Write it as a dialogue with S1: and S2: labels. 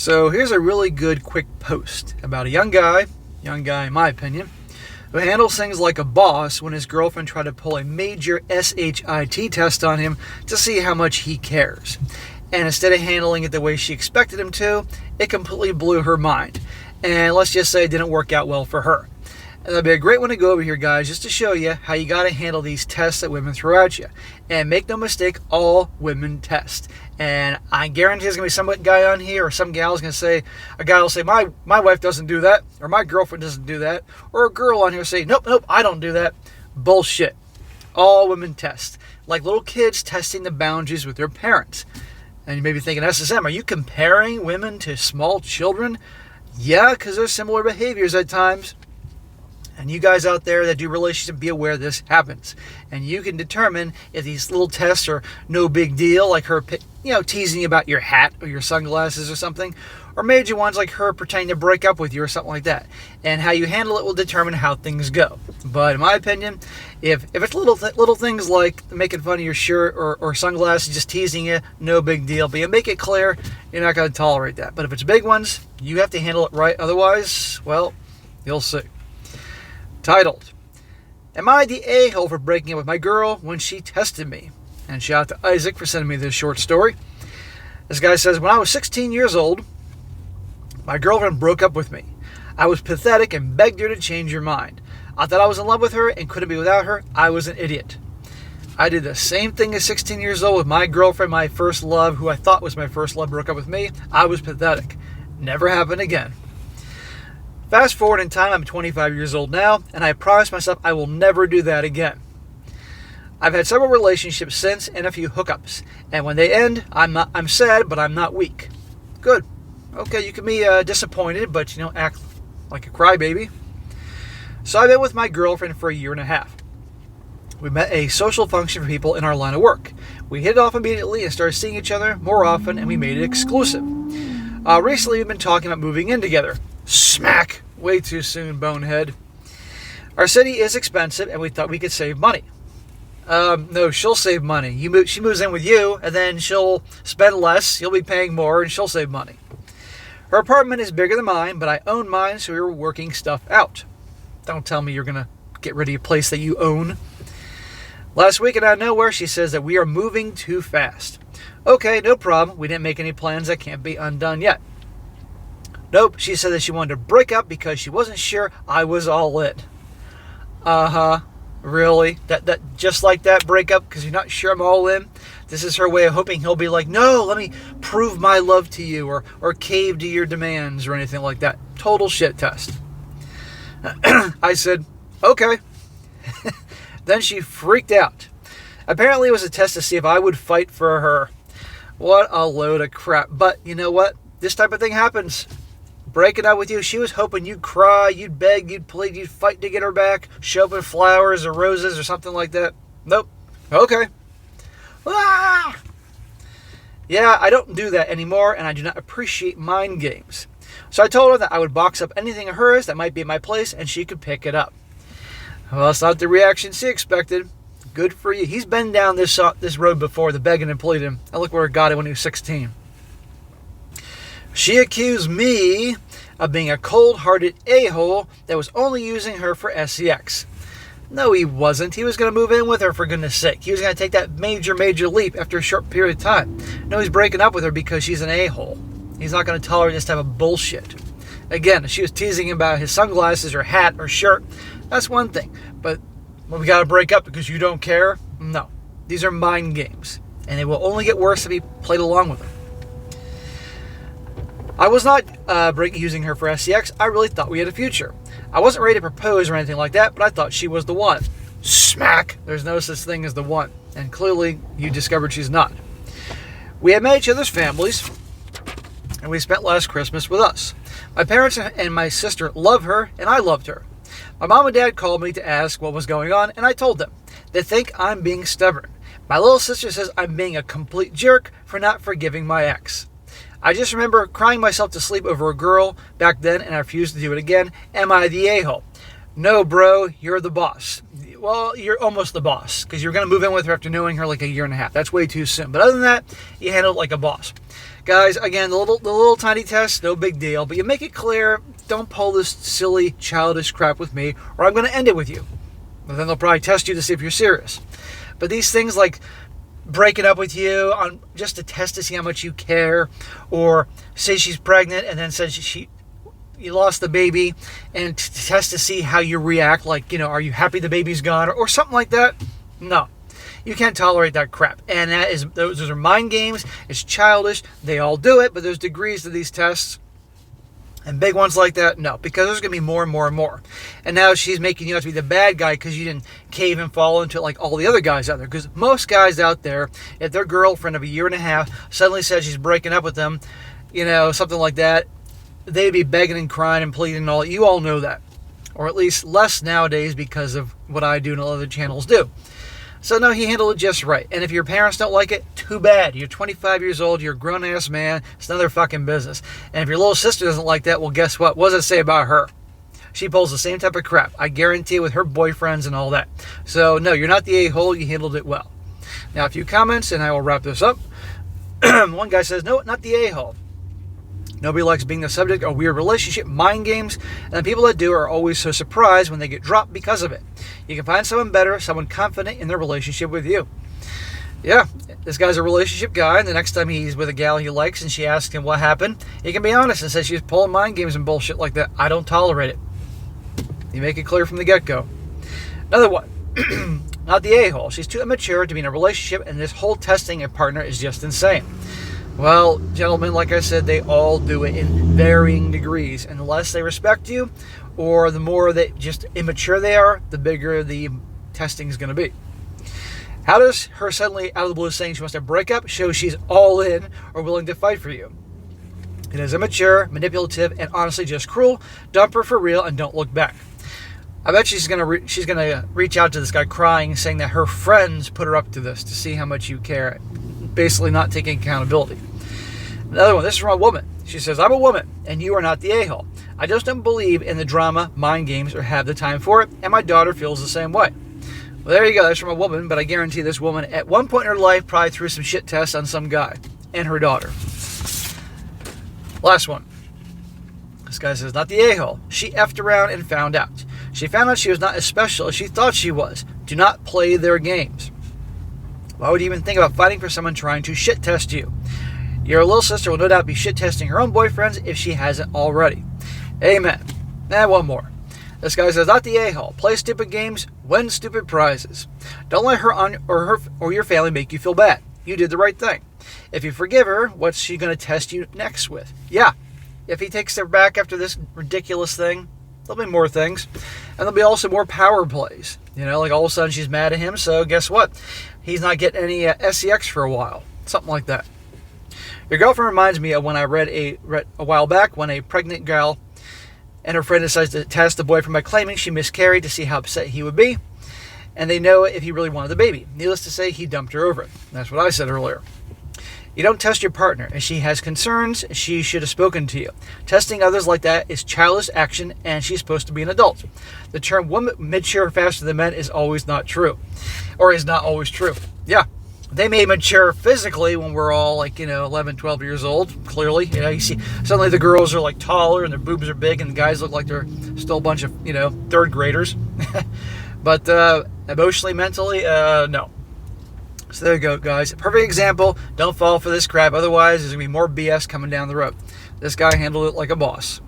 S1: So here's a really good quick post about a young guy in my opinion, who handles things like a boss when his girlfriend tried to pull a major SHIT test on him to see how much he cares. And instead of handling it the way she expected him to, it completely blew her mind. And let's just say it didn't work out well for her. And that'd be a great one to go over here, guys, just to show you how you got to handle these tests that women throw at you. And make no mistake, all women test. And I guarantee there's going to be some guy on here or some gal's going to say, a guy will say, my wife doesn't do that, or my girlfriend doesn't do that, or a girl on here will say, nope, I don't do that. Bullshit. All women test. Like little kids testing the boundaries with their parents. And you may be thinking, SSM, are you comparing women to small children? Yeah, because there's similar behaviors at times. And you guys out there that do relationships, be aware this happens. And you can determine if these little tests are no big deal, like her teasing you about your hat or your sunglasses or something, or major ones like her pretending to break up with you or something like that. And how you handle it will determine how things go. But in my opinion, if it's little things like making fun of your shirt or sunglasses, just teasing you, no big deal. But you make it clear you're not going to tolerate that. But if it's big ones, you have to handle it right. Otherwise, well, you'll see. Titled, Am I the a-hole for breaking up with my girl when she tested me? And shout out to Isaac for sending me this short story. This guy says, when I was 16 years old, my girlfriend broke up with me. I was pathetic and begged her to change her mind. I thought I was in love with her and couldn't be without her. I was an idiot. I did the same thing at 16 years old with my girlfriend, my first love, who I thought was my first love, broke up with me. I was pathetic. Never happened again. Fast forward in time, I'm 25 years old now, and I promised myself I will never do that again. I've had several relationships since and a few hookups, and when they end, I'm sad, but I'm not weak. Good. Okay, you can be disappointed, but act like a crybaby. So I've been with my girlfriend for a year and a half. We met a social function for people in our line of work. We hit it off immediately and started seeing each other more often, and we made it exclusive. Recently, we've been talking about moving in together. Smack! Way too soon, bonehead. Our city is expensive, and we thought we could save money. No, she'll save money. She moves in with you, and then she'll spend less, you'll be paying more, and she'll save money. Her apartment is bigger than mine, but I own mine, so we were working stuff out. Don't tell me you're going to get rid of your place that you own. Last week, and out of nowhere, she says that we are moving too fast. Okay, no problem. We didn't make any plans that can't be undone yet. Nope, she said that she wanted to break up because she wasn't sure I was all in. Really? That just like that breakup because you're not sure I'm all in? This is her way of hoping he'll be like, no, let me prove my love to you or cave to your demands or anything like that. Total shit test. I said, okay. Then she freaked out. Apparently it was a test to see if I would fight for her. What a load of crap. But you know what? This type of thing happens. Breaking up with you, she was hoping you'd cry, you'd beg, you'd plead, you'd fight to get her back, show up with flowers or roses or something like that. Nope. Okay. Ah! Yeah, I don't do that anymore, and I do not appreciate mind games. So I told her that I would box up anything of hers that might be in my place, and she could pick it up. Well, that's not the reaction she expected. Good for you. He's been down this road before, the begging and pleading. And look where it got it when he was 16. She accused me of being a cold-hearted a-hole that was only using her for sex. No, he wasn't. He was going to move in with her, for goodness sake. He was going to take that major leap after a short period of time. No, he's breaking up with her because she's an a-hole. He's not going to tolerate this type of bullshit. Again, if she was teasing him about his sunglasses or hat or shirt, that's one thing. But when we got to break up because you don't care, no. These are mind games. And they will only get worse if he played along with them. I was not using her for sex. I really thought we had a future. I wasn't ready to propose or anything like that, but I thought she was the one. Smack! There's no such thing as the one. And clearly, you discovered she's not. We had met each other's families, and we spent last Christmas with us. My parents and my sister love her, and I loved her. My mom and dad called me to ask what was going on, and I told them. They think I'm being stubborn. My little sister says I'm being a complete jerk for not forgiving my ex. I just remember crying myself to sleep over a girl back then, and I refused to do it again. Am I the a-hole? No, bro, you're the boss. Well, you're almost the boss because you're going to move in with her after knowing her like a year and a half. That's way too soon. But other than that, you handle it like a boss. Guys, again, the little tiny test, no big deal. But you make it clear, don't pull this silly, childish crap with me or I'm going to end it with you. But then they'll probably test you to see if you're serious. But these things like breaking up with you on just to test to see how much you care, or say she's pregnant and then says you lost the baby and to test to see how you react, like, are you happy the baby's gone or something like that? No. You can't tolerate that crap. And those are mind games. It's childish. They all do it, but there's degrees to these tests. And big ones like that, no, because there's going to be more and more and more. And now she's making you out to be the bad guy because you didn't cave and fall into it like all the other guys out there. Because most guys out there, if their girlfriend of a year and a half suddenly says she's breaking up with them, something like that, they'd be begging and crying and pleading and all. You all know that. Or at least less nowadays because of what I do and other channels do. So no, he handled it just right. And if your parents don't like it, too bad. You're 25 years old, you're a grown-ass man, it's none of their fucking business. And if your little sister doesn't like that, well, guess what? What does it say about her? She pulls the same type of crap, I guarantee, with her boyfriends and all that. So no, you're not the a-hole, you handled it well. Now, a few comments, and I will wrap this up. One guy says, no, not the a-hole. Nobody likes being the subject of weird relationship mind games, and the people that do are always so surprised when they get dropped because of it. You can find someone better, someone confident in their relationship with you. Yeah, this guy's a relationship guy, and the next time he's with a gal he likes and she asks him what happened, he can be honest and say she's pulling mind games and bullshit like that. I don't tolerate it. You make it clear from the get-go. Another one. Not the a-hole. She's too immature to be in a relationship, and this whole testing a partner is just insane. Well, gentlemen, like I said, they all do it in varying degrees. And the less they respect you, or the more that just immature they are, the bigger the testing is going to be. How does her suddenly out of the blue saying she wants to break up show she's all in or willing to fight for you? It is immature, manipulative, and honestly just cruel. Dump her for real and don't look back. I bet she's gonna reach out to this guy crying, saying that her friends put her up to this to see how much you care. Basically not taking accountability. Another one, this is from a woman. She says, I'm a woman, and you are not the a-hole. I just don't believe in the drama, mind games, or have the time for it, and my daughter feels the same way. Well, there you go. That's from a woman, but I guarantee this woman, at one point in her life, probably threw some shit tests on some guy and her daughter. Last one. This guy says, not the a-hole. She effed around and found out. She found out she was not as special as she thought she was. Do not play their games. Why would you even think about fighting for someone trying to shit test you? Your little sister will no doubt be shit testing her own boyfriends if she hasn't already. Amen. And one more. This guy says, not the a-hole. Play stupid games, win stupid prizes. Don't let her or your family make you feel bad. You did the right thing. If you forgive her, what's she going to test you next with? Yeah. If he takes her back after this ridiculous thing, there'll be more things. And there'll be also more power plays. Like all of a sudden she's mad at him, so guess what? He's not getting any SEX for a while. Something like that. Your girlfriend reminds me of when I read a while back when a pregnant gal and her friend decides to test the boyfriend by claiming she miscarried to see how upset he would be. And they know if he really wanted the baby. Needless to say, he dumped her over it. That's what I said earlier. You don't test your partner. If she has concerns, she should have spoken to you. Testing others like that is childish action, and she's supposed to be an adult. The term women mature faster than men is always not true. Or is not always true. Yeah. They may mature physically when we're all 11, 12 years old, clearly. You see, suddenly the girls are taller and their boobs are big and the guys look like they're still a bunch of, third graders. But emotionally, mentally, no. So there you go, guys. Perfect example. Don't fall for this crap. Otherwise, there's going to be more BS coming down the road. This guy handled it like a boss.